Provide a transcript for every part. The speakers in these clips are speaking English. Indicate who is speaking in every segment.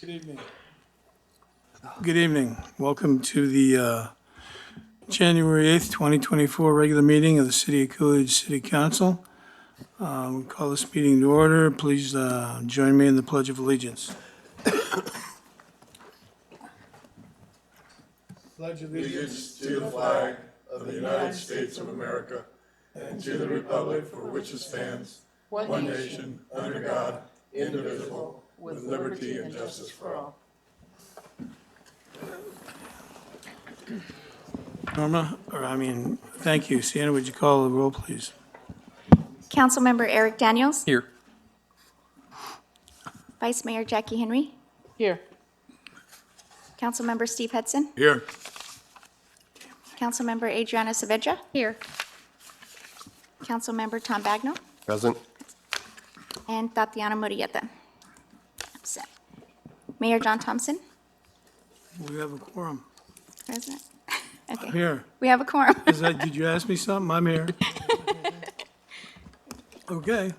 Speaker 1: Good evening. Good evening. Welcome to the January 8th, 2024 regular meeting of the City of Coolidge City Council. We'll call this meeting to order. Please join me in the Pledge of Allegiance. Pledge
Speaker 2: Allegiance to the flag of the United States of America and to the republic for which it stands, one nation, under God, indivisible, with liberty and justice for all.
Speaker 1: Thank you. Sienna, would you call the roll, please?
Speaker 3: Councilmember Eric Daniels.
Speaker 4: Here.
Speaker 3: Vice Mayor Jackie Henry.
Speaker 4: Here.
Speaker 3: Councilmember Steve Hudson.
Speaker 2: Here.
Speaker 3: Councilmember Adriana Saavedra.
Speaker 5: Here.
Speaker 3: Councilmember Tom Bagnell.
Speaker 2: Present.
Speaker 3: And Tatiana Murrieta. Absent. Mayor John Thompson.
Speaker 1: We have a quorum.
Speaker 3: Present. Okay.
Speaker 1: Here.
Speaker 3: We have a quorum.
Speaker 1: Did you ask me something? I'm here. Okay.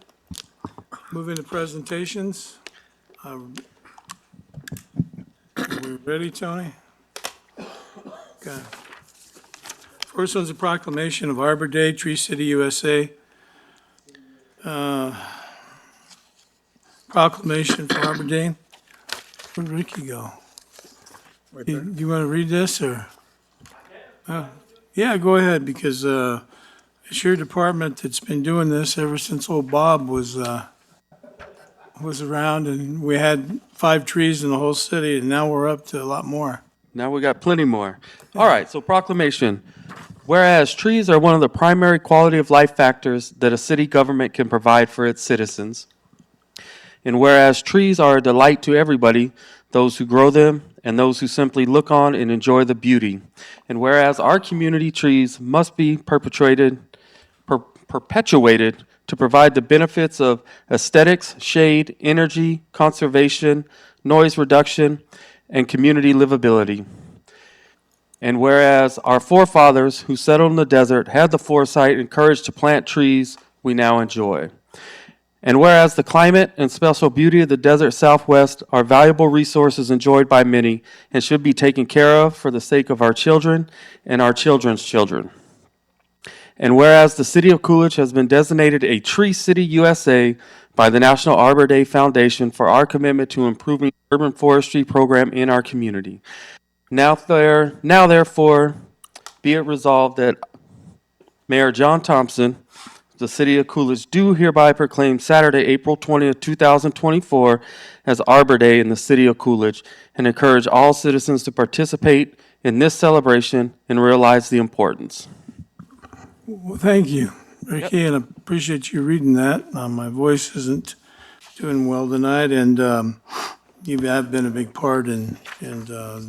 Speaker 1: Moving to presentations. Are we ready, Tony? Okay. First one's a proclamation of Arbor Day, Tree City, USA. Proclamation for Arbor Day. Where'd Ricky go? Do you want to read this, or? Yeah, go ahead, because it's your department that's been doing this ever since old Bob was around, and we had 5 trees in the whole city, and now we're up to a lot more.
Speaker 4: Now we got plenty more. All right, so proclamation. Whereas trees are one of the primary quality of life factors that a city government can provide for its citizens. And whereas trees are a delight to everybody, those who grow them and those who simply look on and enjoy the beauty. And whereas our community trees must be perpetuated to provide the benefits of aesthetics, shade, energy, conservation, noise reduction, and community livability. And whereas our forefathers who settled in the desert had the foresight and courage to plant trees we now enjoy. And whereas the climate and special beauty of the desert Southwest are valuable resources enjoyed by many and should be taken care of for the sake of our children and our children's children. And whereas the City of Coolidge has been designated a Tree City USA by the National Arbor Day Foundation for our commitment to improving the urban forestry program in our community. Now therefore, be it resolved that Mayor John Thompson, the City of Coolidge, do hereby proclaim Saturday, April 20th, 2024 as Arbor Day in the City of Coolidge and encourage all citizens to participate in this celebration and realize the importance.
Speaker 1: Well, thank you, Ricky, and I appreciate you reading that. My voice isn't doing well tonight, and you have been a big part in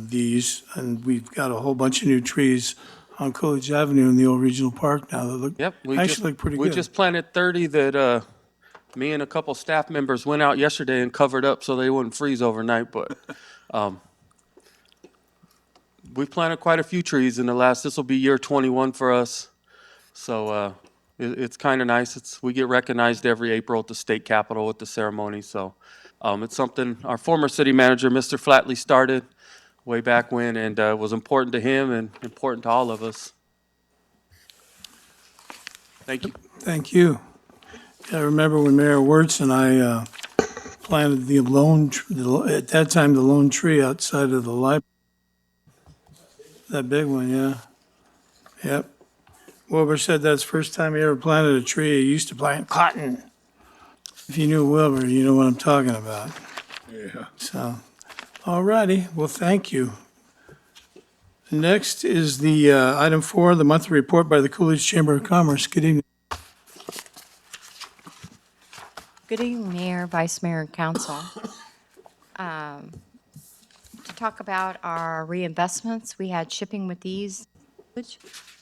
Speaker 1: these, and we've got a whole bunch of new trees on Coolidge Avenue in the old regional park now that look look pretty good.
Speaker 4: We just planted 30 that me and a couple staff members went out yesterday and covered up so they wouldn't freeze overnight. But we've planted quite a few trees in this will be year 21 for us. So it's kind of nice. We get recognized every April at the state capitol with the ceremony. So it's something our former city manager, Mr. Flatley, started way back when, and it was important to him and important to all of us. Thank you.
Speaker 1: Thank you. I remember when Mayor Wirtz and I planted at that time, the lone tree outside of the library. That big one, yeah. Yep. Wilbur said that's the first time he ever planted a tree. He used to plant cotton. If you knew Wilbur, you know what I'm talking about.
Speaker 2: Yeah.
Speaker 1: So, all righty. Well, thank you. Next is the item 4, the monthly report by the Coolidge Chamber of Commerce. Good evening.
Speaker 5: Good evening, Mayor, Vice Mayor, and Council. To talk about our reinvestments, we had Shipping with Ease,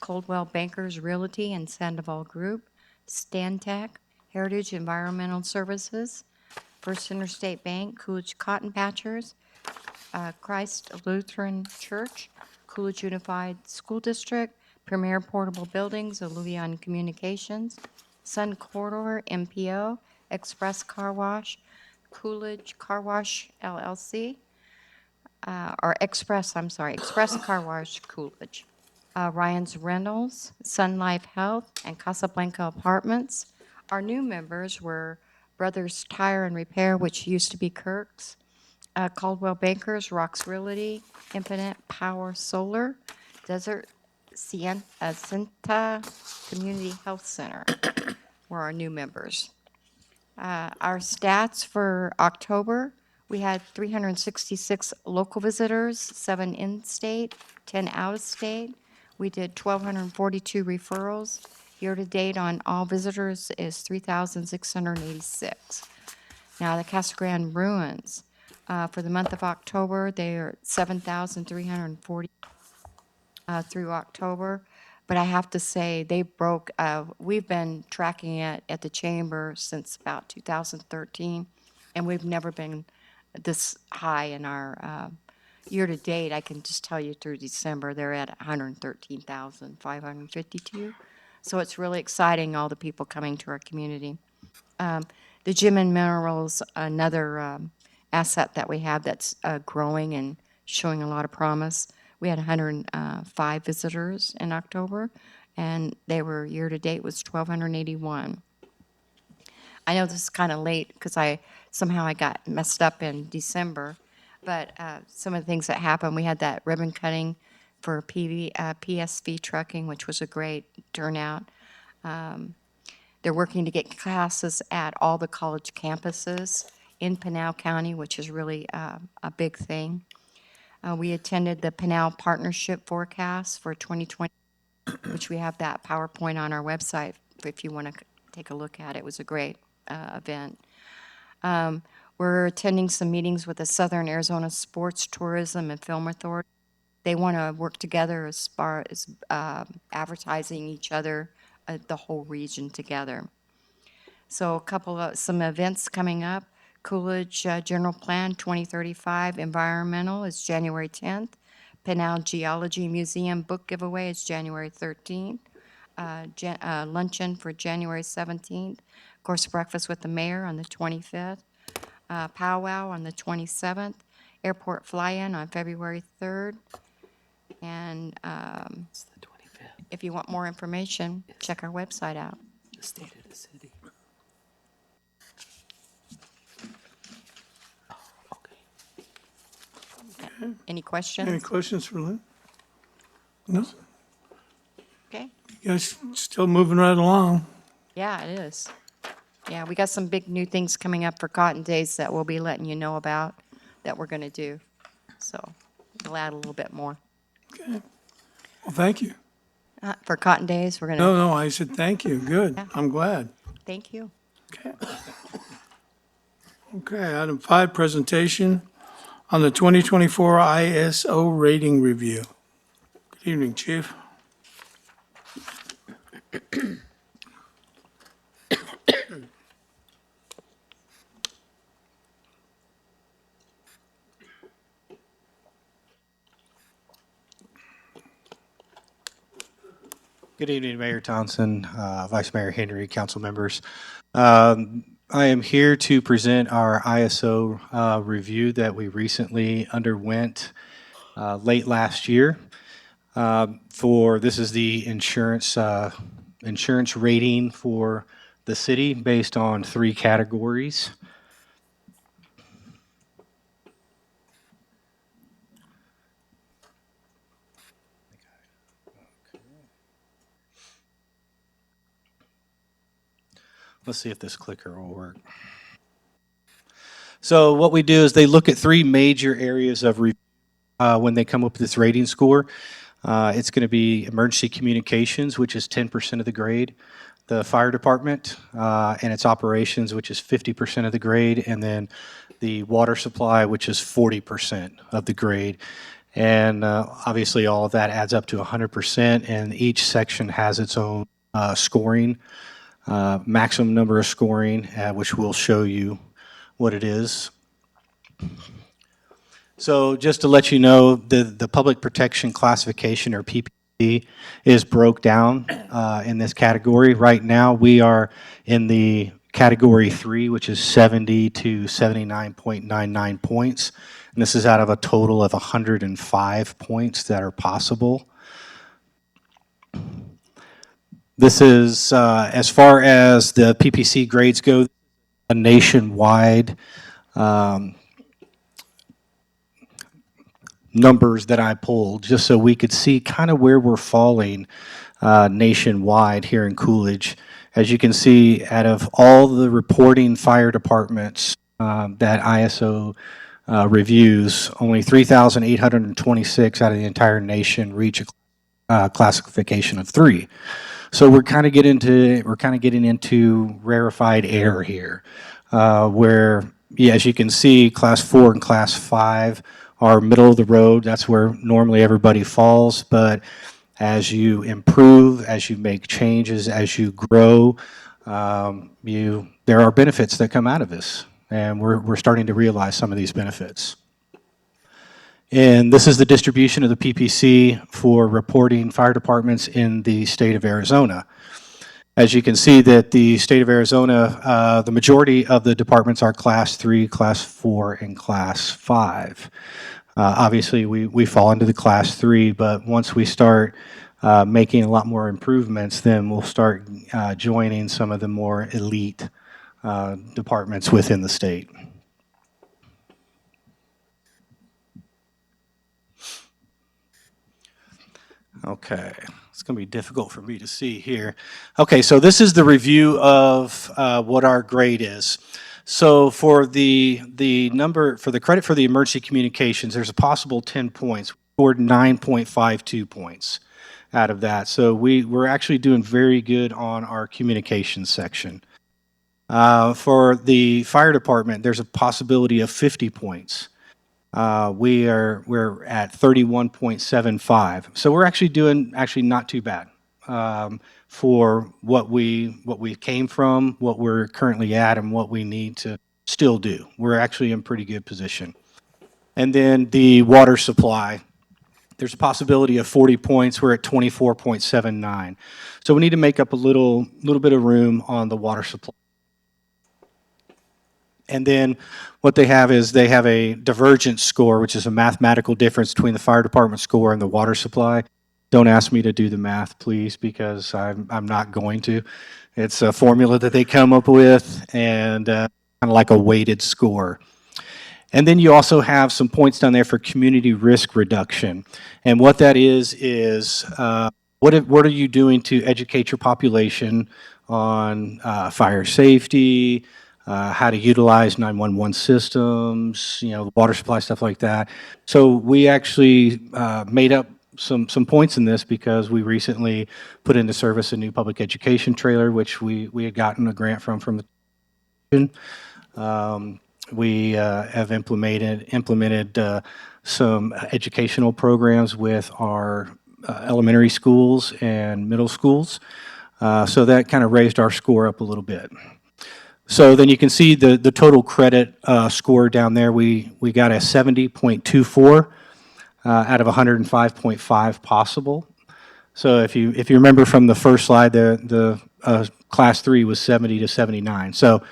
Speaker 5: Coldwell Bankers Realty and Sandoval Group, Stantec, Heritage Environmental Services, First Interstate Bank, Coolidge Cotton Patchers, Christ Lutheran Church, Coolidge Unified School District, Premier Portable Buildings, Alluvion Communications, Sun Corridor, MPO, Express Car Wash, Coolidge Car Wash LLC, Express Car Wash Coolidge. Ryan's Rentals, Sun Life Health, and Casablanca Apartments. Our new members were Brothers Tire and Repair, which used to be Kirk's, Caldwell Bankers, Rocks Realty, Infinite Power Solar, Desert Cinta Community Health Center were our new members. Our stats for October, we had 366 local visitors, 7 in-state, 10 out-of-state. We did 1,242 referrals. Year-to-date on all visitors is 3,686. Now, the Casa Grande Ruins, for the month of October, they are 7,340 through October. But I have to say, they broke, we've been tracking it at the chamber since about 2013, and we've never been this high in our year-to-date. I can just tell you through December, they're at 113,552. So it's really exciting, all the people coming to our community. The Gym and Minerals, another asset that we have that's growing and showing a lot of promise. We had 105 visitors in October, and they were year-to-date was 1,281. I know this is kind of late because I got messed up in December, but some of the things that happened, we had that ribbon cutting for PSV trucking, which was a great turnout. They're working to get classes at all the college campuses in Pinal County, which is really a big thing. We attended the Pinal Partnership Forecast for 2020, which we have that PowerPoint on our website if you want to take a look at it. It was a great event. We're attending some meetings with the Southern Arizona Sports, Tourism, and Film Authority. They want to work together as far as advertising each other, the whole region together. So some events coming up. Coolidge General Plan 2035 Environmental is January 10th. Pinal Geology Museum Book Giveaway is January 13th. Luncheon for January 17th. Of course, breakfast with the mayor on the 25th. Powwow on the 27th. Airport fly-in on February 3rd. And if you want more information, check our website out.
Speaker 4: The state of the city.
Speaker 5: Any
Speaker 1: Any
Speaker 5: questions?
Speaker 1: questions for Lynn? No?
Speaker 5: Okay.
Speaker 1: You guys still moving right along?
Speaker 5: Yeah, it is. Yeah, we got some big new things coming up for Cotton Days that we'll be letting you know about that we're going to do. So we'll add a little bit more.
Speaker 1: Okay. Well, thank you.
Speaker 5: For Cotton Days, we're going to,
Speaker 1: No, I said thank you. Good.
Speaker 5: Yeah.
Speaker 1: I'm glad.
Speaker 5: thank you.
Speaker 1: Okay. Okay, item 5, presentation on the 2024 ISO rating review. Good evening, Chief.
Speaker 6: Good evening, Mayor Townsend, Vice Mayor Henry, council members. I am here to present our ISO review that we recently underwent late last year. This is the insurance rating for the city based on 3 categories. Let's see if this clicker will work. So what we do is they look at 3 major areas of review when they come up with this rating score. It's going to be emergency communications, which is 10% of the grade, the fire department and its operations, which is 50% of the grade, and then the water supply, which is 40% of the grade. And obviously all of that adds up to 100%, and each section has its own scoring, maximum number of scoring, which will show you what it is. So just to let you know, the public protection classification, or PPC, is broke down in this category. Right now, we are in the Category 3, which is 70 to 79.99 points. And this is out of a total of 105 points that are possible. This is, as far as the PPC grades go, a nationwide numbers that I pulled, just so we could see kind of where we're falling nationwide here in Coolidge. As you can see, out of all the reporting fire departments that ISO reviews, only 3,826 out of the entire nation reach a classification of 3. So we're kind of getting into rarefied air here, where, yeah, as you can see, Class 4 and Class 5 are middle of the road. That's where normally everybody falls. But as you improve, as you make changes, as you grow, there are benefits that come out of this, and we're starting to realize some of these benefits. And this is the distribution of the PPC for reporting fire departments in the state of Arizona. As you can see that the state of Arizona, the majority of the departments are Class 3, Class 4, and Class 5. Obviously, we fall into the Class 3, but once we start making a lot more improvements, then we'll start joining some of the more elite departments within the state. Okay, it's going to be difficult for me to see here. Okay, so this is the review of what our grade is. So for the credit for the emergency communications, there's a possible 10 points. We scored 9.52 points out of that. So we're actually doing very good on our communications section. For the fire department, there's a possibility of 50 points. We're at 31.75. So we're actually doing not too bad for what we came from, what we're currently at, and what we need to still do. We're actually in pretty good position. And then the water supply, there's a possibility of 40 points. We're at 24.79. So we need to make up a little bit of room on the water supply. And then what they have is they have a divergence score, which is a mathematical difference between the fire department score and the water supply. Don't ask me to do the math, please, because I'm not going to. It's a formula that they come up with, and kind of like a weighted score. And then you also have some points down there for community risk reduction. And what that is what are you doing to educate your population on fire safety, how to utilize 911 systems, the water supply, stuff like that. So we actually made up some points in this because we recently put into service a new public education trailer, which we had gotten a grant from the we have implemented some educational programs with our elementary schools and middle schools. So that kind of raised our score up a little bit. So then you can see the total credit score down there. We got a 70.24 out of 105.5 possible. So if you remember from the first slide, the class 3 was 70 to 79. So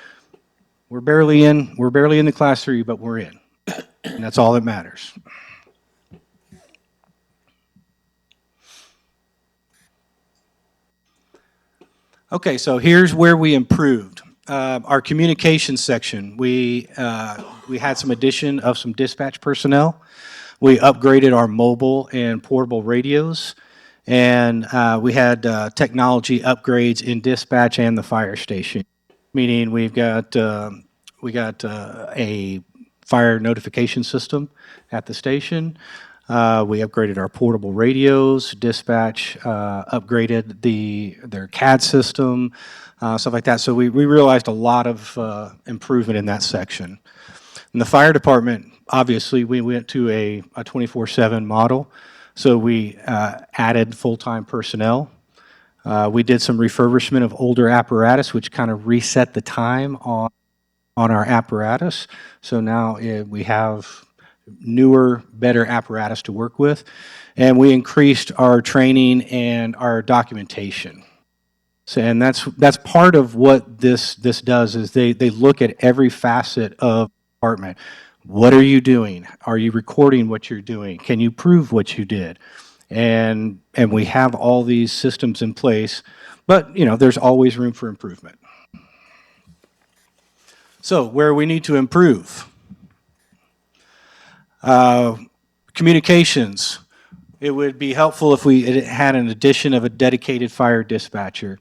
Speaker 6: we're barely in the class 3, but we're in, and that's all that matters. Okay, so here's where we improved. Our communications section, we had some addition of some dispatch personnel. We upgraded our mobile and portable radios, and we had technology upgrades in dispatch and the fire station. Meaning we got a fire notification system at the station. We upgraded our portable radios. Dispatch upgraded their CAD system, stuff like that. So we realized a lot of improvement in that section. In the fire department, obviously, we went to a 24/7 model. So we added full-time personnel. We did some refurbishment of older apparatus, which kind of reset the time on our apparatus. So now we have newer, better apparatus to work with. And we increased our training and our documentation. So, and that's part of what this does is they look at every facet of the department. What are you doing? Are you recording what you're doing? Can you prove what you did? And we have all these systems in place, but there's always room for improvement. So where we need to improve, communications. It would be helpful if we had an addition of a dedicated fire dispatcher.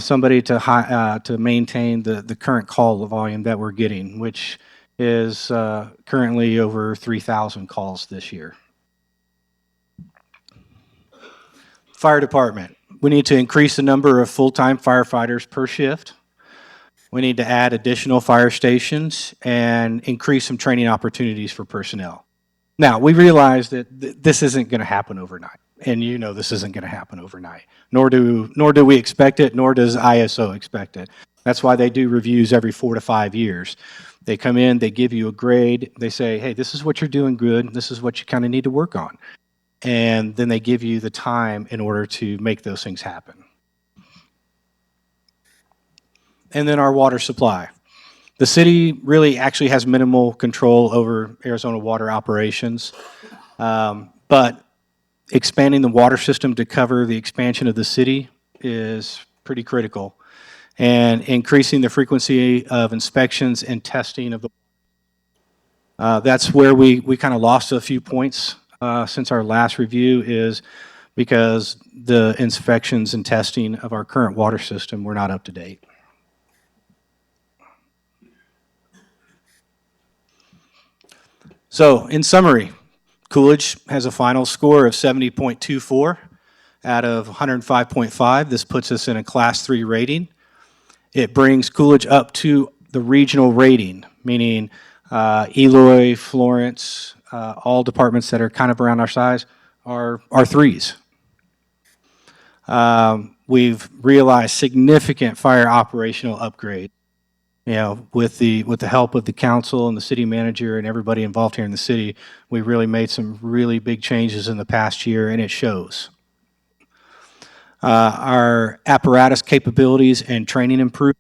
Speaker 6: Somebody to maintain the current call volume that we're getting, which is currently over 3,000 calls this year. Fire department. We need to increase the number of full-time firefighters per shift. We need to add additional fire stations and increase some training opportunities for personnel. Now, we realize that this isn't going to happen overnight, and this isn't going to happen overnight. Nor do we expect it, nor does ISO expect it. That's why they do reviews every 4 to 5 years. They come in, they give you a grade, they say, hey, this is what you're doing good, this is what you kind of need to work on. And then they give you the time in order to make those things happen. And then our water supply. The city really actually has minimal control over Arizona water operations, but expanding the water system to cover the expansion of the city is pretty critical, and increasing the frequency of inspections and testing of the that's where we kind of lost a few points since our last review, is because the inspections and testing of our current water system were not up to date. So, in summary, Coolidge has a final score of 70.24 out of 105.5. This puts us in a Class 3 rating. It brings Coolidge up to the regional rating, meaning Eloy, Florence, all departments that are kind of around our size are 3s. We've realized significant fire operational upgrade. With the help of the council and the city manager and everybody involved here in the city, we really made some really big changes in the past year, and it shows. Our apparatus capabilities and training improvement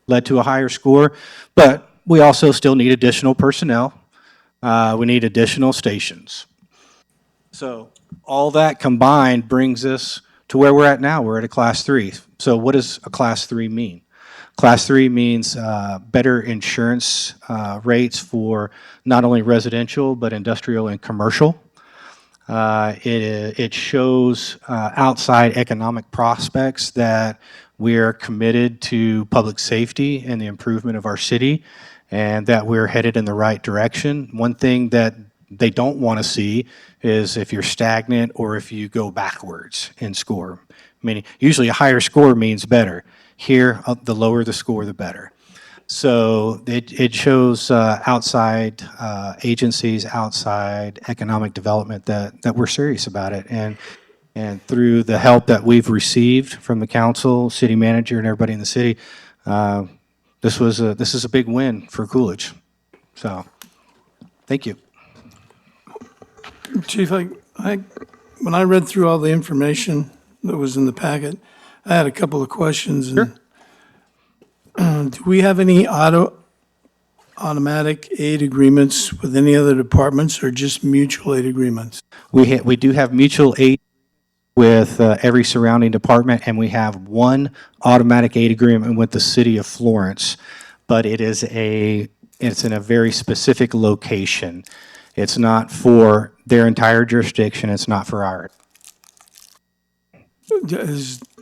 Speaker 6: led to a higher score, but we also still need additional personnel. We need additional stations. So all that combined brings us to where we're at now. We're at a Class 3. So what does a Class 3 mean? Class 3 means better insurance rates for not only residential, but industrial and commercial. It shows outside economic prospects that we are committed to public safety and the improvement of our city, and that we're headed in the right direction. One thing that they don't want to see is if you're stagnant or if you go backwards in score. Meaning, usually a higher score means better. Here, the lower the score, the better. So it shows outside agencies, outside economic development that we're serious about it. And through the help that we've received from the council, city manager, and everybody in the city, this is a big win for Coolidge. So, thank you.
Speaker 1: Chief, when I read through all the information that was in the packet, I had a couple of questions.
Speaker 6: Sure.
Speaker 1: Do we have any automatic aid agreements with any other departments, or just mutual aid agreements?
Speaker 6: We do have mutual aid with every surrounding department, and we have one automatic aid agreement with the city of Florence, but it's in a very specific location. It's not for their entire jurisdiction. It's not for ours.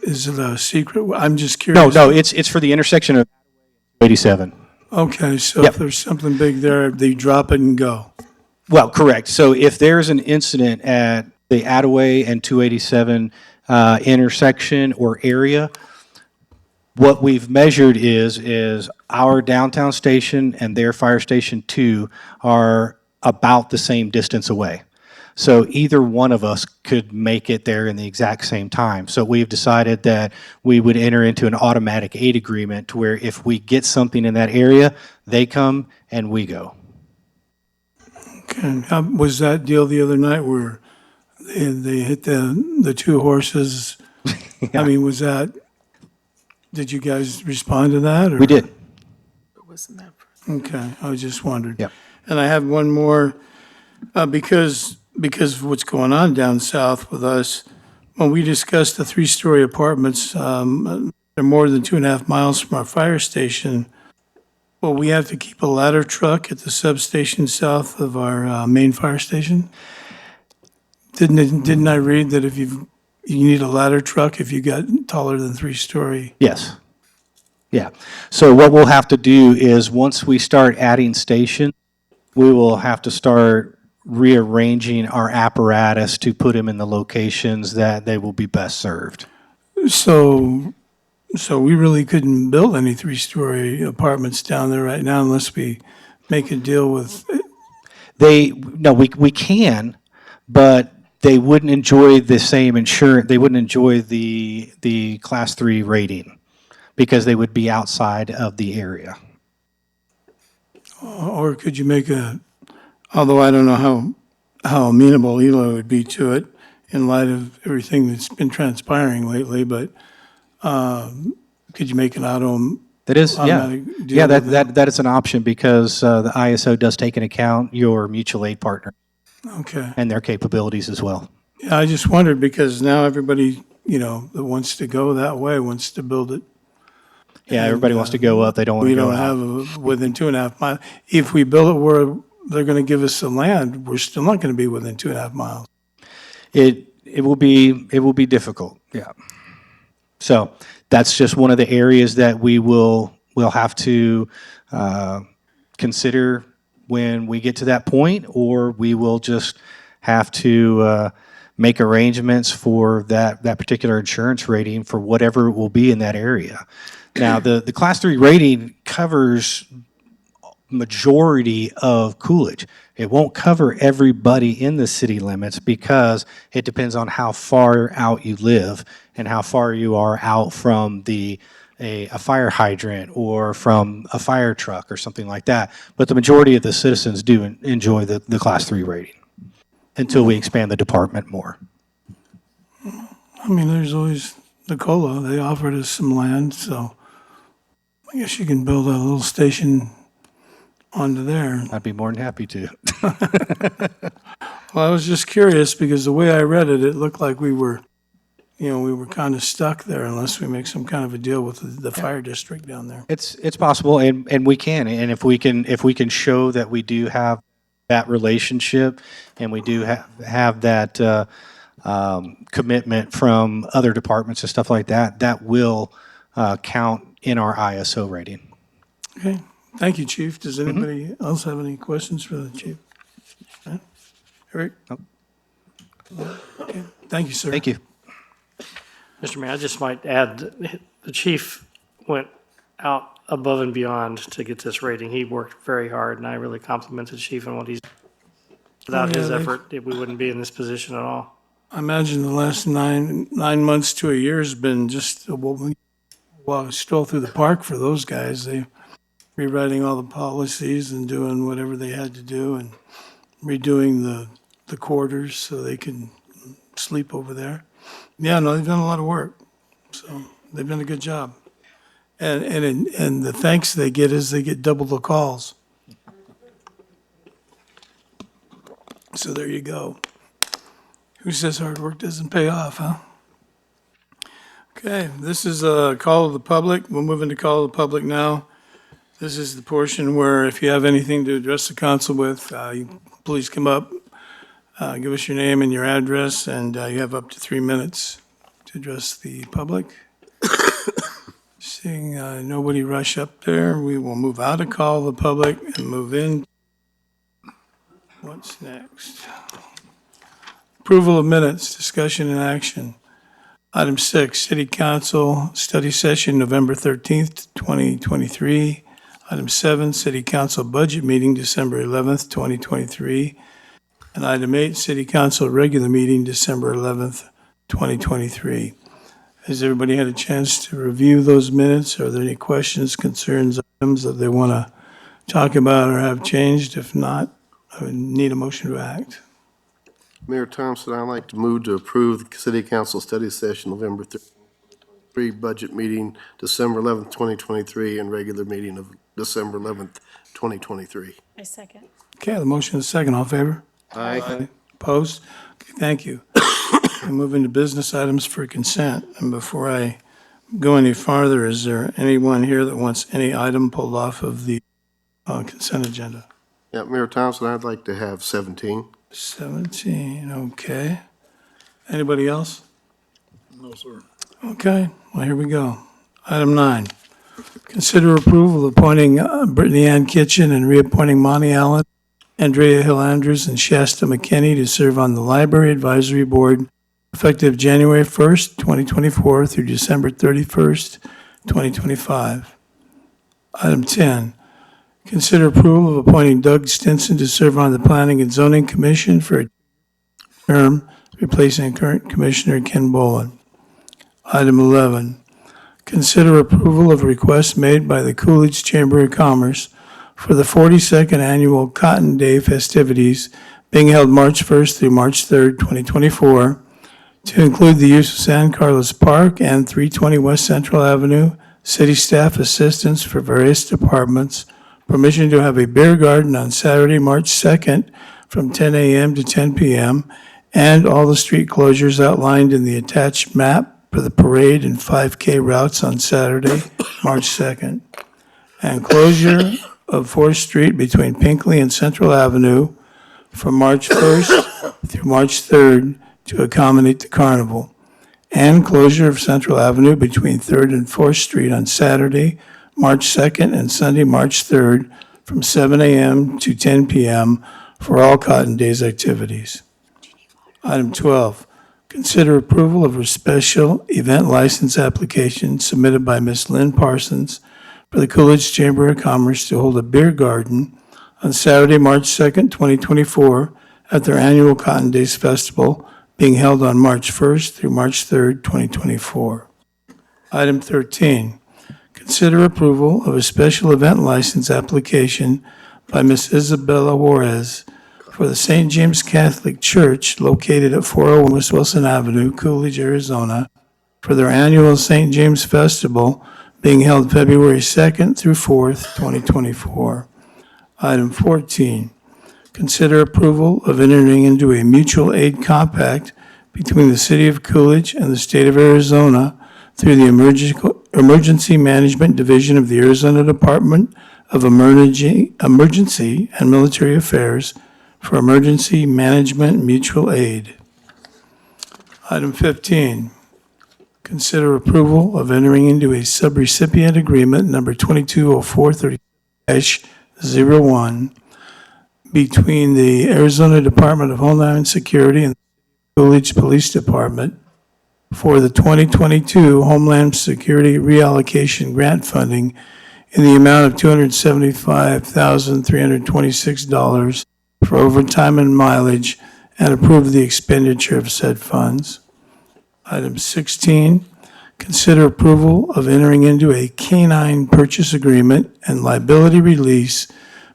Speaker 1: Is it a secret? I'm just curious.
Speaker 6: No, it's for the intersection of 87.
Speaker 1: Okay, so
Speaker 6: Yep.
Speaker 1: if there's something big there, they drop it and go.
Speaker 6: Well, correct. So if there's an incident at the Attaway and 287 intersection or area, what we've measured is our downtown station and their fire station 2 are about the same distance away. So either one of us could make it there in the exact same time. So we've decided that we would enter into an automatic aid agreement to where if we get something in that area, they come and we go.
Speaker 1: Okay, how was that deal the other night where they hit the two horses? I mean, was that Did you guys respond to that? Or?
Speaker 6: We did.
Speaker 1: Okay, I was just wondering.
Speaker 6: Yep.
Speaker 1: And I have one more, because of what's going on down south with us. When we discussed the three-story apartments, they're more than 2.5 miles from our fire station. Well, we have to keep a ladder truck at the substation south of our main fire station? Didn't I read that if you need a ladder truck if you got taller than three-story?
Speaker 6: Yes. Yeah. So what we'll have to do is, once we start adding stations, we will have to start rearranging our apparatus to put them in the locations that they will be best served.
Speaker 1: So we really couldn't build any three-story apartments down there right now unless we make a deal with,
Speaker 6: No, we can, but they wouldn't enjoy the same insurance, they wouldn't enjoy the Class 3 rating because they would be outside of the area.
Speaker 1: or could you make although I don't know how amenable Elo would be to it in light of everything that's been transpiring lately, but could you make an
Speaker 6: That is, yeah.
Speaker 1: automatic deal
Speaker 6: Yeah,
Speaker 1: with them?
Speaker 6: that is an option because the ISO does take into account your mutual aid partner
Speaker 1: Okay.
Speaker 6: and their capabilities as well.
Speaker 1: Yeah, I just wondered because now everybody, that wants to go that way wants to build it.
Speaker 6: Yeah, everybody wants to go up, they don't want
Speaker 1: We
Speaker 6: to go
Speaker 1: don't
Speaker 6: out.
Speaker 1: have within 2.5 miles. If we build it where they're going to give us the land, we're still not going to be within 2.5 miles.
Speaker 6: It will be difficult, yeah. So that's just one of the areas that we'll have to consider when we get to that point, or we will just have to make arrangements for that particular insurance rating for whatever it will be in that area. Now, the Class 3 rating covers majority of Coolidge. It won't cover everybody in the city limits because it depends on how far out you live and how far you are out from a fire hydrant or from a fire truck or something like that. But the majority of the citizens do enjoy the Class 3 rating until we expand the department more.
Speaker 1: I mean, there's always Nicola. They offered us some land, so I guess you can build a little station onto there.
Speaker 6: I'd be more than happy to.
Speaker 1: Well, I was just curious because the way I read it, it looked like we were kind of stuck there unless we make some kind of a deal with the fire district down there.
Speaker 6: It's possible, and we can, and if we can show that we do have that relationship, and we do have that commitment from other departments and stuff like that, that will count in our ISO rating.
Speaker 1: Okay, thank you, Chief. Does anybody else have any questions for the chief? Huh? Eric?
Speaker 6: Nope.
Speaker 1: Okay, thank you, sir.
Speaker 6: Thank you.
Speaker 7: Mr. Mayor, I just might add, the chief went out above and beyond to get this rating. He worked very hard, and I really compliment the chief on what he's, without his
Speaker 1: they've-
Speaker 7: effort, we wouldn't be in this position at all.
Speaker 1: I imagine the last 9 months to a year has been just a stroll through the park for those guys. They rewriting all the policies and doing whatever they had to do and redoing the quarters so they can sleep over there. Yeah, no, they've done a lot of work. So they've done a good job. And the thanks they get is they get double the calls. So there you go. Who says hard work doesn't pay off, huh? Okay, this is a call of the public. We'll move into call of the public now. This is the portion where if you have anything to address the council with, you please come up, give us your name and your address, and you have up to 3 minutes to address the public. Seeing nobody rush up there, we will move out of call of the public and move in. What's next? Approval of minutes, discussion and action. Item 6, City Council Study Session, November 13th, 2023. Item 7, City Council Budget Meeting, December 11th, 2023. And item 8, City Council Regular Meeting, December 11th, 2023. Has everybody had a chance to review those minutes? Are there any questions, concerns, items that they want to talk about or have changed? If not, I would need a motion to act.
Speaker 2: Mayor Thompson, I'd like to move to approve the City Council Study Session November 13th. budget meeting, December 11th, 2023, and regular meeting of December 11th, 2023.
Speaker 8: I second.
Speaker 1: Okay, the motion is second. All in favor?
Speaker 2: Aye.
Speaker 1: Opposed? Okay, thank you. We move into business items for consent. And before I go any farther, is there anyone here that wants any item pulled off of the consent agenda?
Speaker 2: Yeah, Mayor Thompson, I'd like to have 17.
Speaker 1: 17, okay. Anybody else?
Speaker 2: No, sir.
Speaker 1: Okay, well, here we go. Item 9, consider approval of appointing Brittany Ann Kitchen and reappointing Monty Allen, Andrea Hill Andrews, and Shasta McKinney to serve on the Library Advisory Board effective January 1st, 2024 through December 31st, 2025. Item 10, consider approval of appointing Doug Stinson to serve on the Planning and Zoning Commission for a term replacing current Commissioner Ken Boland. Item 11, consider approval of a request made by the Coolidge Chamber of Commerce for the 42nd Annual Cotton Day festivities being held March 1st through March 3rd, 2024, to include the use of San Carlos Park and 320 West Central Avenue, city staff assistance for various departments, permission to have a beer garden on Saturday, March 2nd from 10 a.m. to 10 p.m., and all the street closures outlined in the attached map for the parade and 5K routes on Saturday, March 2nd, and closure of 4th Street between Pinkley and Central Avenue from March 1st through March 3rd to accommodate the carnival, and closure of Central Avenue between 3rd and 4th Street on Saturday, March 2nd and Sunday, March 3rd from 7 a.m. to 10 p.m. for all Cotton Days activities. Item 12, consider approval of a special event license application submitted by Ms. Lynn Parsons for the Coolidge Chamber of Commerce to hold a beer garden on Saturday, March 2nd, 2024, at their annual Cotton Days Festival being held on March 1st through March 3rd, 2024. Item 13, consider approval of a special event license application by Ms. Isabella Juarez for the St. James Catholic Church located at 401 West Wilson Avenue, Coolidge, Arizona, for their annual St. James Festival being held February 2nd through 4th, 2024. Item 14, consider approval of entering into a mutual aid compact between the City of Coolidge and the State of Arizona through the Emergency Management Division of the Arizona Department of Emergency and Military Affairs for emergency management mutual aid. Item 15, consider approval of entering into a subrecipient agreement number 220430-01 between the Arizona Department of Homeland Security and the Coolidge Police Department for the 2022 Homeland Security Reallocation Grant Funding in the amount of $275,326 for overtime and mileage, and approve the expenditure of said funds. Item 16, consider approval of entering into a canine purchase agreement and liability release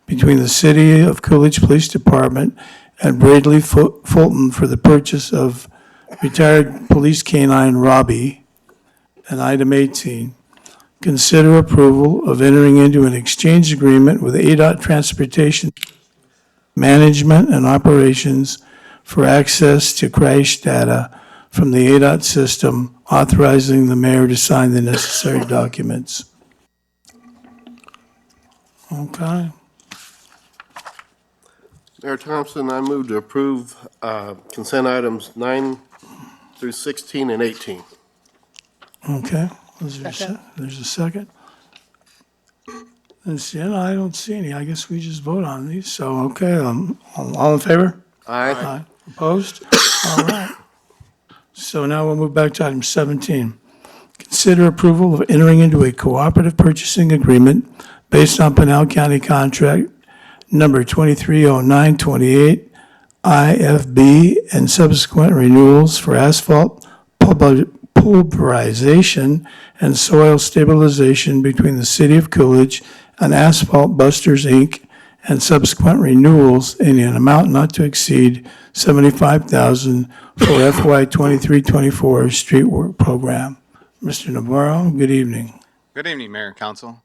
Speaker 1: between the City of Coolidge Police Department and Bradley Fulton for the purchase of retired police canine Robbie. And item 18, consider approval of entering into an exchange agreement with ADOT Transportation Management and Operations for access to crash data from the ADOT system, authorizing the mayor to sign the necessary documents. Okay.
Speaker 2: Mayor Thompson, I move to approve consent items 9 through 16 and 18.
Speaker 1: Okay, there's a second. I don't see any, I guess we just vote on these, so, okay, all in favor?
Speaker 2: Aye.
Speaker 1: Opposed? All right. So now we'll move back to item 17. Consider approval of entering into a cooperative purchasing agreement based on Pinal County Contract number 230928, IFB, and subsequent renewals for asphalt pulverization and soil stabilization between the City of Coolidge and Asphalt Busters, Inc., and subsequent renewals in an amount not to exceed $75,000 for FY 23-24 street work program. Mr. Navarro, good evening.
Speaker 8: Good evening, Mayor and Council.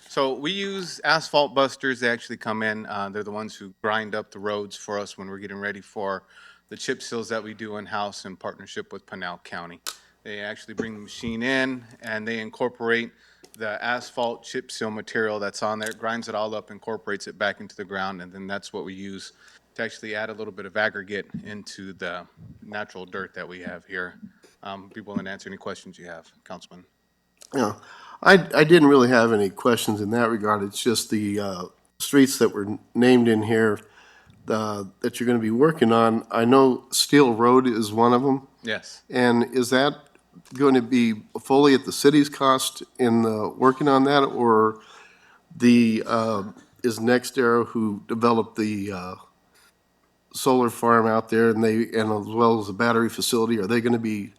Speaker 8: So we use asphalt busters. They actually come in. They're the ones who grind up the roads for us when we're getting ready for the chip seals that we do in-house in partnership with Pinal County. They actually bring the machine in and they incorporate the asphalt chip seal material that's on there, grinds it all up, incorporates it back into the ground, and then that's what we use to actually add a little bit of aggregate into the natural dirt that we have here. Be willing to answer any questions you have, Councilman.
Speaker 2: Yeah, I didn't really have any questions in that regard. It's just the streets that were named in here that you're going to be working on. I know Steel Road is one of them.
Speaker 8: Yes.
Speaker 2: And is that going to be fully at the city's cost in working on that, or is NextEra, who developed the solar farm out there, and as well as the battery facility, are they going to be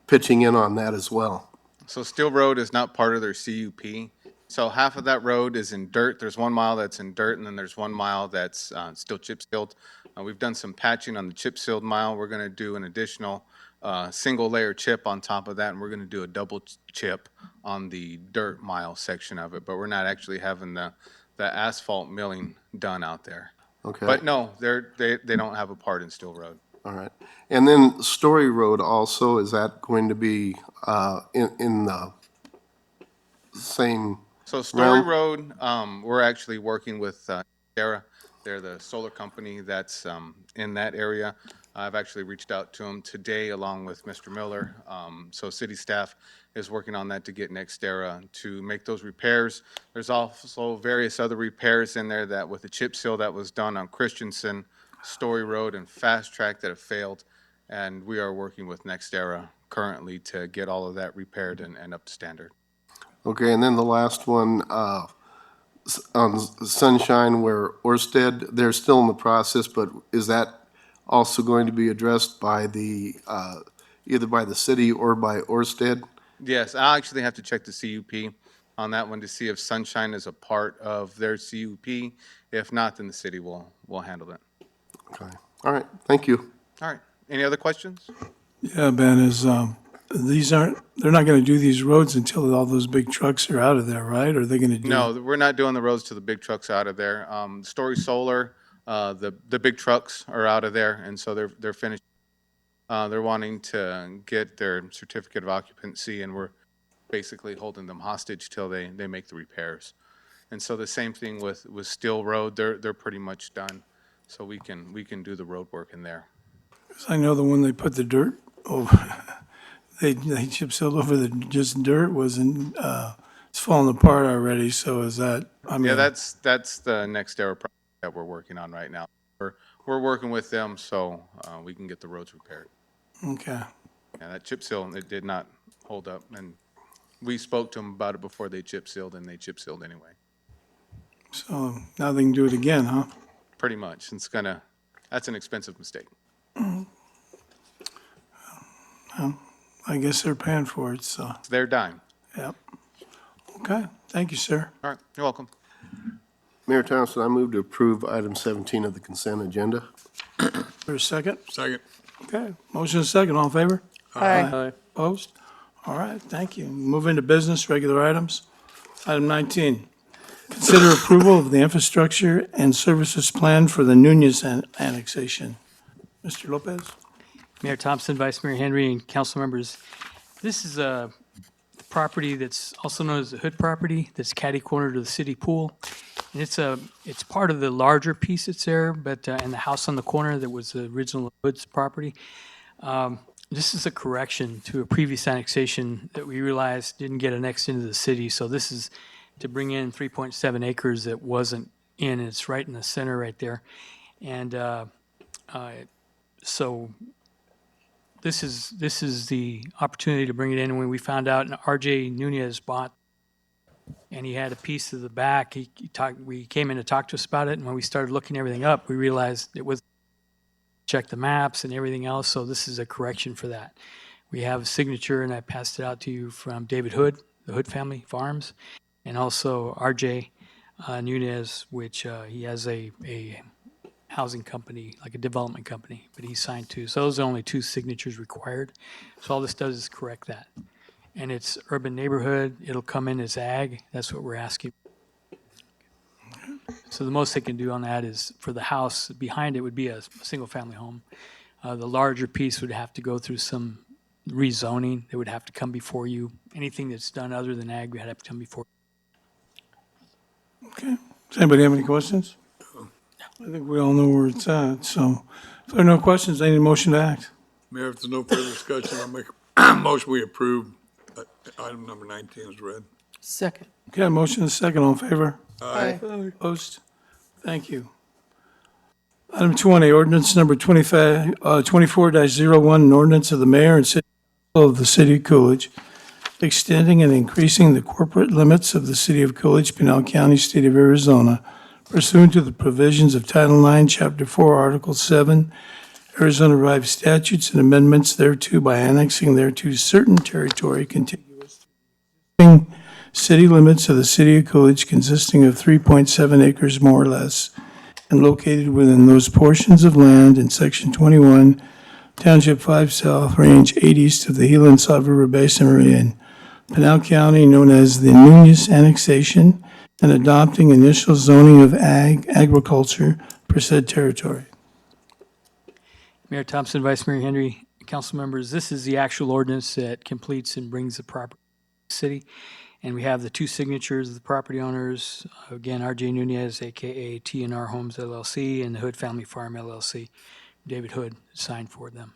Speaker 2: pitching in on that as well?
Speaker 8: So Steel Road is not part of their CUP. So half of that road is in dirt. There's 1 mile that's in dirt, and then there's 1 mile that's still chip sealed. We've done some patching on the chip sealed mile. We're going to do an additional single layer chip on top of that, and we're going to do a double chip on the dirt mile section of it. But we're not actually having the asphalt milling done out there.
Speaker 2: Okay.
Speaker 8: But no, they don't have a part in Steel Road.
Speaker 2: All right. And then Story Road also, is that going to be in the same?
Speaker 8: So Story
Speaker 2: Realm.
Speaker 8: Road, we're actually working with Sarah. They're the solar company that's in that area. I've actually reached out to them today along with Mr. Miller. So city staff is working on that to get NextEra to make those repairs. There's also various other repairs in there that with the chip seal that was done on Christensen, Story Road, and Fast Track that have failed. And we are working with NextEra currently to get all of that repaired and up to standard.
Speaker 2: Okay, and then the last one, on Sunshine where Orsted, they're still in the process, but is that also going to be addressed by either by the city or by Orsted?
Speaker 8: Yes, I'll actually have to check the CUP on that one to see if Sunshine is a part of their CUP. If not, then the city will handle it.
Speaker 2: Okay, all right, thank you.
Speaker 8: All right, any other questions?
Speaker 1: Yeah, Ben, they're not going to do these roads until all those big trucks are out of there, right? Or are they going to do?
Speaker 8: No, we're not doing the roads to the big trucks out of there. Story Solar, the big trucks are out of there, and so they're finished. They're wanting to get their certificate of occupancy, and we're basically holding them hostage till they make the repairs. And so the same thing with Steel Road, they're pretty much done, so we can do the road work in there.
Speaker 1: 'Cause I know the one they put the dirt over, they chip sealed over the just dirt wasn't, it's falling apart already. So is that, I mean.
Speaker 8: Yeah, that's the NextEra project that we're working on right now. We're working with them so we can get the roads repaired.
Speaker 1: Okay.
Speaker 8: Yeah, that chip seal, it did not hold up, and we spoke to them about it before they chip sealed, and they chip sealed anyway.
Speaker 1: So now they can do it again, huh?
Speaker 8: Pretty much. That's an expensive mistake.
Speaker 1: I guess they're paying for it, so,
Speaker 8: It's their dime.
Speaker 1: yep. Okay, thank you, sir.
Speaker 8: All right, you're welcome.
Speaker 2: Mayor Thompson, I move to approve item 17 of the consent agenda.
Speaker 1: For a second?
Speaker 2: Second.
Speaker 1: Okay, motion is second, all in favor?
Speaker 7: Aye.
Speaker 1: Opposed? All right, thank you. Move into business, regular items. Item 19, consider approval of the infrastructure and services plan for the Nunez annexation. Mr. Lopez?
Speaker 9: Mayor Thompson, Vice Mayor Henry, and council members, this is a property that's also known as the Hood property that's catty corner to the city pool. And it's part of the larger piece that's there, but, and the house on the corner that was the original Hood's property. This is a correction to a previous annexation that we realized didn't get annexed into the city. So this is to bring in 3.7 acres that wasn't in, and it's right in the center right there. And so this is the opportunity to bring it in. When we found out R.J. Nunez bought, and he had a piece of the back, we came in to talk to us about it, and when we started looking everything up, we realized it was, check the maps and everything else, so this is a correction for that. We have a signature, and I passed it out to you from David Hood, the Hood Family Farms, and also R.J. Nunez, which he has a housing company, like a development company, but he signed two. So those are only two signatures required. So all this does is correct that. and it's urban neighborhood, it'll come in as ag. That's what we're asking. So the most they can do on that is for the house behind it would be a single-family home. The larger piece would have to go through some rezoning. It would have to come before you. Anything that's done other than ag would have to come before.
Speaker 1: Okay. Does anybody have any questions? I think we all know where it's at, so if there are no questions, I need a motion to act.
Speaker 2: Mayor, if there's no further discussion, I'll make a motion we approve item number 19 is read.
Speaker 10: Second.
Speaker 1: Okay, a motion and a second, all in favor?
Speaker 10: Aye.
Speaker 1: Opposed? Thank you. Item 20, ordinance number 24-01, an ordinance of the mayor and city council of the city of Coolidge, extending and increasing the corporate limits of the city of Coolidge, Pinal County, state of Arizona, pursuant to the provisions of Title IX, Chapter 4, Article 7, Arizona Revised Statutes and amendments thereto by annexing thereto certain territory contiguous to the city limits of the city of Coolidge consisting of 3.7 acres more or less, and located within those portions of land in Section 21, Township 5 South, Range 8 East of the Gila and Sauk River Basin area in Pinal County, known as the Nunez Annexation, and adopting initial zoning of agriculture per said territory.
Speaker 9: Mayor Thompson, Vice Mayor Henry, council members, this is the actual ordinance that completes and brings the property to the city. And we have the two signatures of the property owners. Again, R.J. Nunez, AKA T&R Homes LLC, and the Hood Family Farm LLC. David Hood signed for them.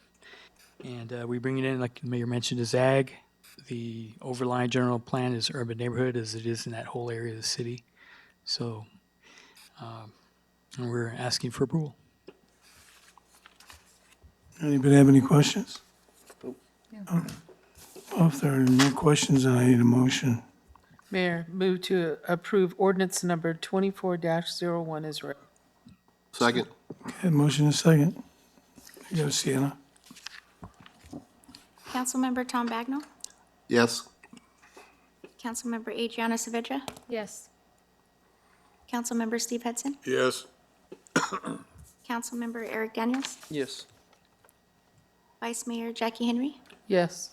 Speaker 9: And we bring it in, like the mayor mentioned, as ag. The overlying general plan is urban neighborhood, as it is in that whole area of the city. So and we're asking for approval.
Speaker 1: Anybody have any questions? Well, if there are no questions, then I need a motion.
Speaker 10: Mayor, move to approve ordinance number 24-01 is read.
Speaker 2: Second.
Speaker 1: Okay, motion and second. You go, Sienna.
Speaker 3: Councilmember Tom Bagnell,
Speaker 2: Yes.
Speaker 3: Councilmember Adriana Savidja,
Speaker 5: Yes.
Speaker 3: Councilmember Steve Hudson,
Speaker 2: Yes.
Speaker 3: Councilmember Eric Daniels,
Speaker 2: Yes.
Speaker 3: Vice Mayor Jackie Henry,
Speaker 10: Yes.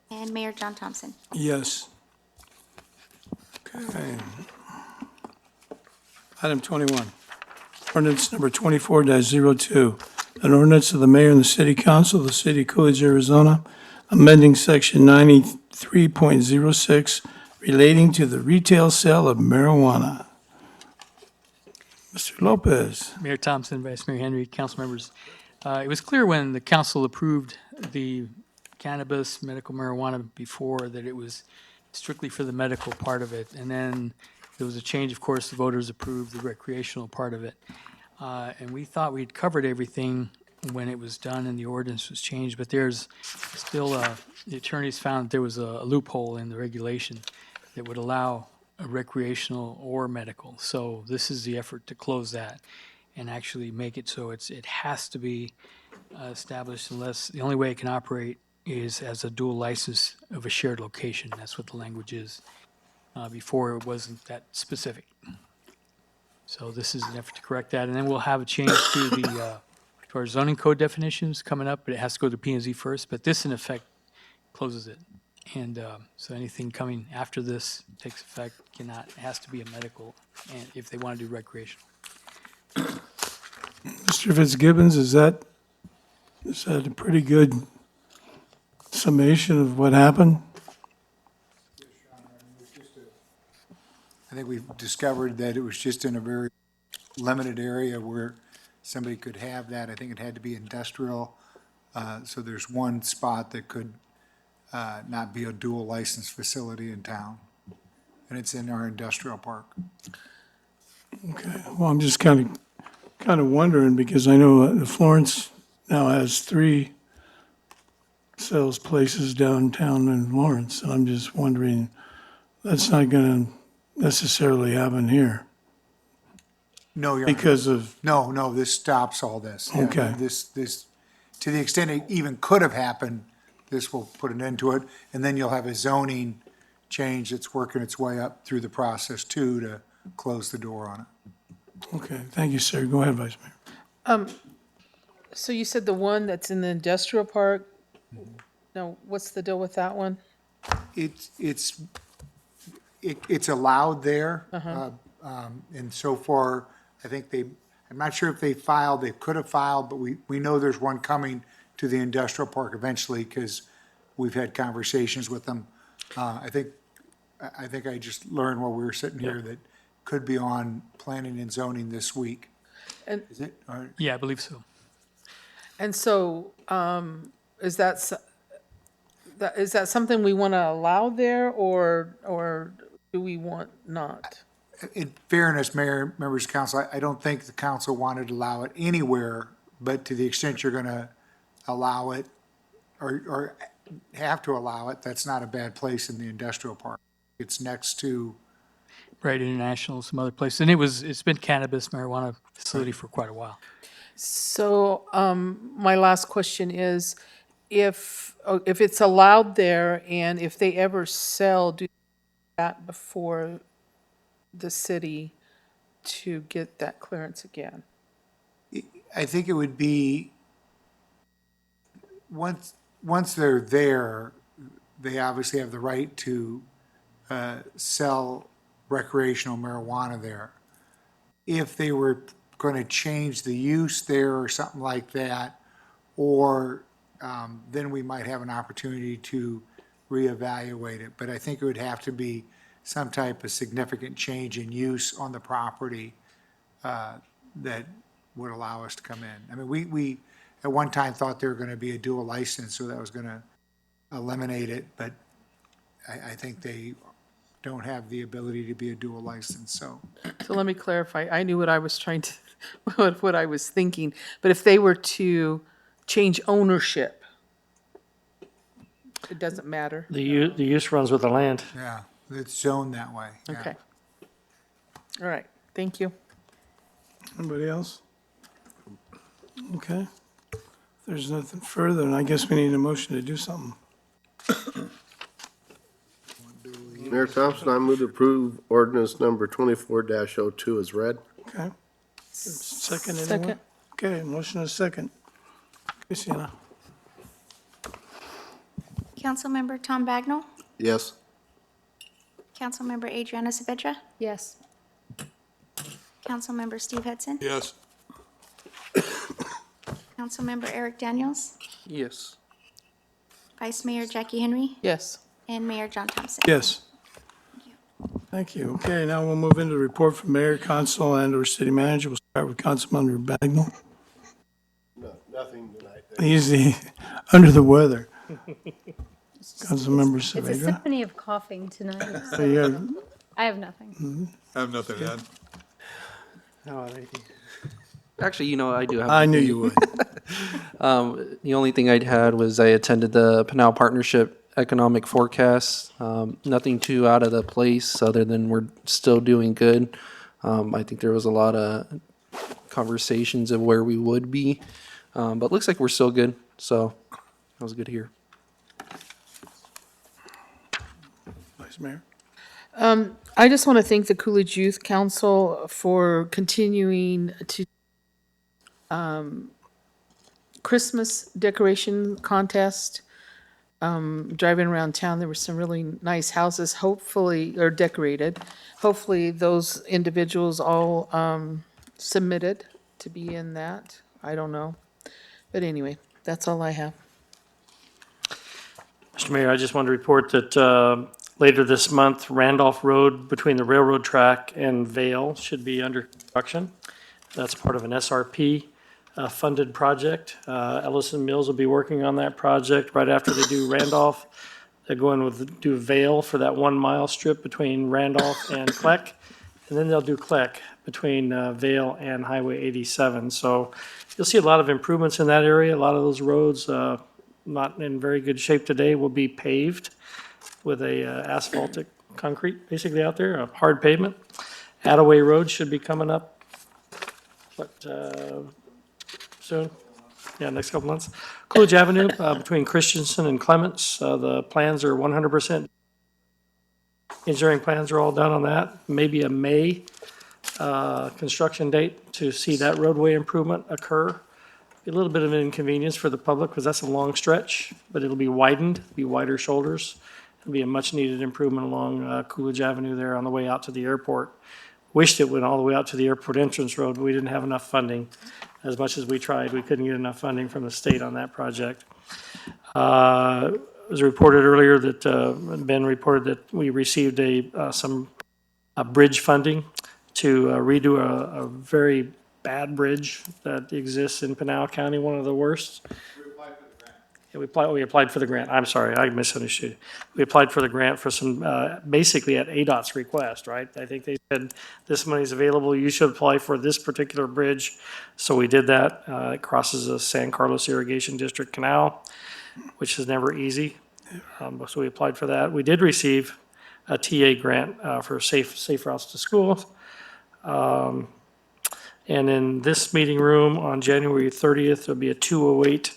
Speaker 3: and Mayor John Thompson.
Speaker 1: Yes. Okay. Item 21, ordinance number 24-02, an ordinance of the mayor and the city council of the city of Coolidge, Arizona, amending section 93.06 relating to the retail sale of marijuana. Mr. Lopez.
Speaker 9: Mayor Thompson, Vice Mayor Henry, council members. It was clear when the council approved the cannabis, medical marijuana before that it was strictly for the medical part of it. And then there was a change, of course, the voters approved the recreational part of it. And we thought we'd covered everything when it was done and the ordinance was changed, but there's still, the attorneys found there was a loophole in the regulation that would allow a recreational or medical. So this is the effort to close that and actually make it so it has to be established unless, the only way it can operate is as a dual license of a shared location. That's what the language is. Before it wasn't that specific. So this is an effort to correct that. And then we'll have a change to to our zoning code definitions coming up, but it has to go to P&Z first. But this, in effect, closes it. And so anything coming after this takes effect it has to be a medical, and if they want to do recreational.
Speaker 1: Mr. Fitzgibbons, is that a pretty good summation of what happened?
Speaker 11: I think we've discovered that it was just in a very limited area where somebody could have that. I think it had to be industrial. So there's one spot that could not be a dual license facility in town. And it's in our industrial park.
Speaker 1: Okay, well, I'm just kind of wondering, because I know that Florence now has 3 sales places downtown in Lawrence, and I'm just wondering, that's not going to necessarily happen here
Speaker 11: No, Your Honor.
Speaker 1: because of,
Speaker 11: No, this stops all this. Yeah,
Speaker 1: Okay.
Speaker 11: This, to the extent it even could have happened, this will put an end to it. And then you'll have a zoning change that's working its way up through the process too, to close the door on it.
Speaker 1: okay, thank you, sir. Go ahead, Vice Mayor.
Speaker 10: So you said the one that's in the industrial park? No, what's the deal with that one?
Speaker 11: It's allowed there. And so far, I think I'm not sure if they filed, they could have filed, but we know there's one coming to the industrial park eventually because we've had conversations with them. I think I just learned while we were sitting here that could be on planning and zoning this week.
Speaker 10: And-
Speaker 11: Is it? Or-
Speaker 9: Yeah, I believe so.
Speaker 10: And so, is that, is that something we want to allow there, or do we want not?
Speaker 11: In fairness, Mayor, members of council, I don't think the council wanted to allow it anywhere, but to the extent you're gonna allow it or have to allow it, that's not a bad place in the industrial park. It's next to,
Speaker 9: Right, International, some other place. And it's been cannabis marijuana facility for quite a while.
Speaker 10: So, my last question is, if it's allowed there, and if they ever sell, do that before the city to get that clearance again?
Speaker 11: I think it would be, once they're there, they obviously have the right to sell recreational marijuana there. If they were going to change the use there or something like that, or then we might have an opportunity to reevaluate it. But I think it would have to be some type of significant change in use on the property that would allow us to come in. I mean, we at one time thought there were going to be a dual license, so that was going to eliminate it, but I think they don't have the ability to be a dual license, so.
Speaker 10: So let me clarify, I knew what I was trying to, what I was thinking, but if they were to change ownership, it doesn't matter?
Speaker 7: The use runs with the land.
Speaker 11: Yeah, it's zoned that way. yeah.
Speaker 10: Okay. All right, thank you.
Speaker 1: Anybody else? Okay. If there's nothing further, then I guess we need a motion to do something.
Speaker 2: Mayor Thompson, I move to approve ordinance number 24-02 as read.
Speaker 1: Okay. Second, anyone?
Speaker 10: Second.
Speaker 1: Okay, motion is second. Christina?
Speaker 3: Councilmember Tom Bagnell,
Speaker 2: Yes.
Speaker 3: Councilmember Adriana Savedra,
Speaker 5: Yes.
Speaker 3: Councilmember Steve Hudson,
Speaker 2: Yes.
Speaker 3: Councilmember Eric Daniels,
Speaker 2: Yes.
Speaker 3: Vice Mayor Jackie Henry,
Speaker 10: Yes.
Speaker 3: and Mayor John Thompson.
Speaker 1: Yes. Thank you. Okay, now we'll move into the report from mayor, council, and/or city manager. We'll start with Councilmember Bagnell.
Speaker 2: No, nothing tonight.
Speaker 1: Easy, under the weather. Councilmember
Speaker 12: It's a
Speaker 1: Saavedra.
Speaker 12: symphony of coughing tonight.
Speaker 1: So you have-
Speaker 12: I have nothing.
Speaker 2: I have nothing to add.
Speaker 13: Actually, I do have.
Speaker 1: I knew you would.
Speaker 13: The only thing I'd had was I attended the Pinal Partnership Economic Forecast. Nothing too out of the place other than we're still doing good. I think there was a lot of conversations of where we would be, but it looks like we're still good. So that was good to hear.
Speaker 1: Vice Mayor.
Speaker 10: I just want to thank the Coolidge Youth Council for continuing to Christmas decoration contest. Driving around town, there were some really nice houses, hopefully, or decorated. Hopefully, those individuals all submitted to be in that. I don't know. But anyway, that's all I have.
Speaker 7: Mr. Mayor, I just wanted to report that later this month, Randolph Road between the railroad track and Vale should be under construction. That's part of an SRP funded project. Ellison Mills will be working on that project right after they do Randolph. They're going with do Vale for that 1 mile strip between Randolph and Kleck. And then they'll do Kleck between Vale and Highway 87. So you'll see a lot of improvements in that area. A lot of those roads, not in very good shape today, will be paved with a asphaltic concrete basically out there, a hard pavement. Attaway Road should be coming up, soon? Yeah, next couple months. Coolidge Avenue, between Christensen and Clements, the plans are 100%. Engineering plans are all done on that. Maybe a May construction date to see that roadway improvement occur. Be a little bit of an inconvenience for the public because that's a long stretch, but it'll be widened, be wider shoulders. It'll be a much-needed improvement along Coolidge Avenue there on the way out to the airport. Wished it went all the way out to the airport entrance road, but we didn't have enough funding. As much as we tried, we couldn't get enough funding from the state on that project. It was reported earlier that, Ben reported that we received some bridge funding to redo a very bad bridge that exists in Pinal County, one of the worst. Yeah, we applied for the grant. I'm sorry, I misunderstood. We applied for the grant for some, basically at ADOT's request, right? I think they said, this money's available, you should apply for this particular bridge. So we did that. It crosses the San Carlos Irrigation District Canal, which is never easy. So we applied for that. We did receive a TA grant for safe routes to school. And in this meeting room on January 30th, there'll be a 208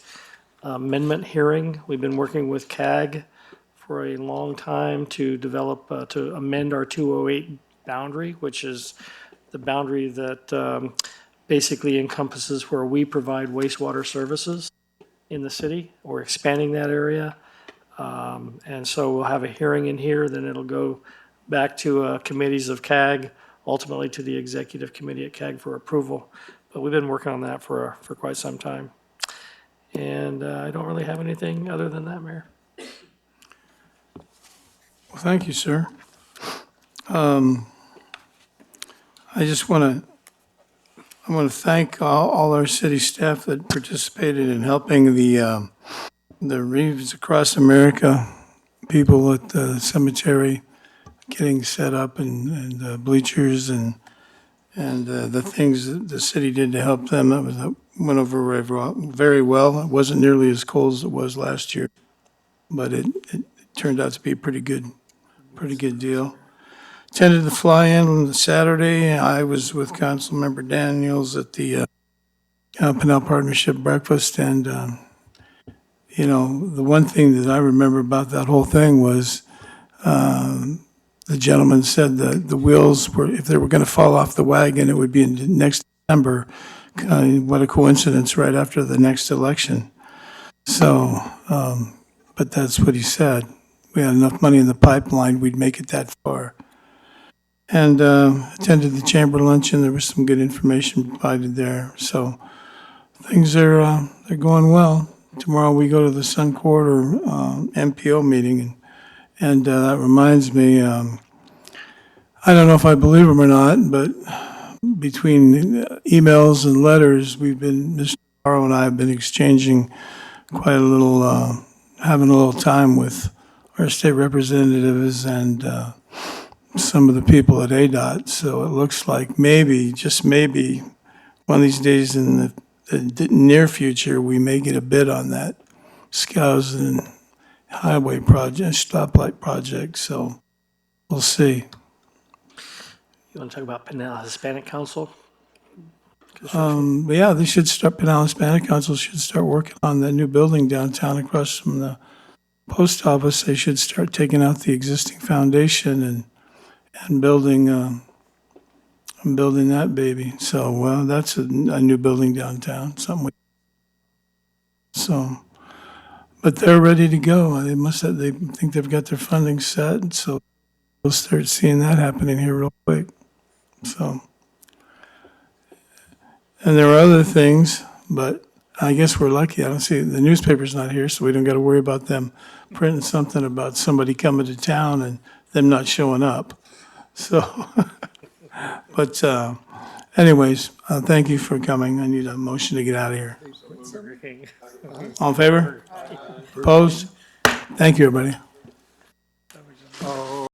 Speaker 7: amendment hearing. We've been working with CAG for a long time to develop, to amend our 208 boundary, which is the boundary that basically encompasses where we provide wastewater services in the city. We're expanding that area. And so we'll have a hearing in here, then it'll go back to committees of CAG, ultimately to the executive committee at CAG for approval. But we've been working on that for quite some time. And I don't really have anything other than that, Mayor.
Speaker 1: Well, thank you, sir. I just want to thank all our city staff that participated in helping the Reeves Across America people at the cemetery getting set up and bleachers and the things that the city did to help them. That went over very well. It wasn't nearly as cold as it was last year, but it turned out to be a pretty good deal. Attended the fly-in on the Saturday. I was with Councilmember Daniels at the Pinal Partnership breakfast, and you know, the one thing that I remember about that whole thing was the gentleman said that the wheels were, if they were going to fall off the wagon, it would be in next December. What a coincidence, right after the next election. So, but that's what he said. We had enough money in the pipeline, we'd make it that far. And attended the chamber luncheon. There was some good information provided there. So things are they're going well. Tomorrow we go to the Sun Quarter MPO meeting, and that reminds me, I don't know if I believe him or not, but between emails and letters, Mr. Navarro and I have been exchanging quite a little, having a little time with our state representatives and some of the people at ADOT. So it looks like maybe, just maybe, one of these days in the near future, we may get a bid on that Skousen Highway project, stoplight project. So we'll see.
Speaker 7: You want to talk about Pinal Hispanic Council?
Speaker 1: But yeah, they should start, Pinal Hispanic Council should start working on that new building downtown across from the post office. They should start taking out the existing foundation and building that baby. So, well, that's a new building downtown, so, but they're ready to go. They think they've got their funding set, so we'll start seeing that happening here real quick. So, and there are other things, but I guess we're lucky. I don't see, the newspaper's not here, so we don't got to worry about them printing something about somebody coming to town and them not showing up. So, but anyways, thank you for coming. I need a motion to get out of here. All in favor? Opposed? Thank you, everybody.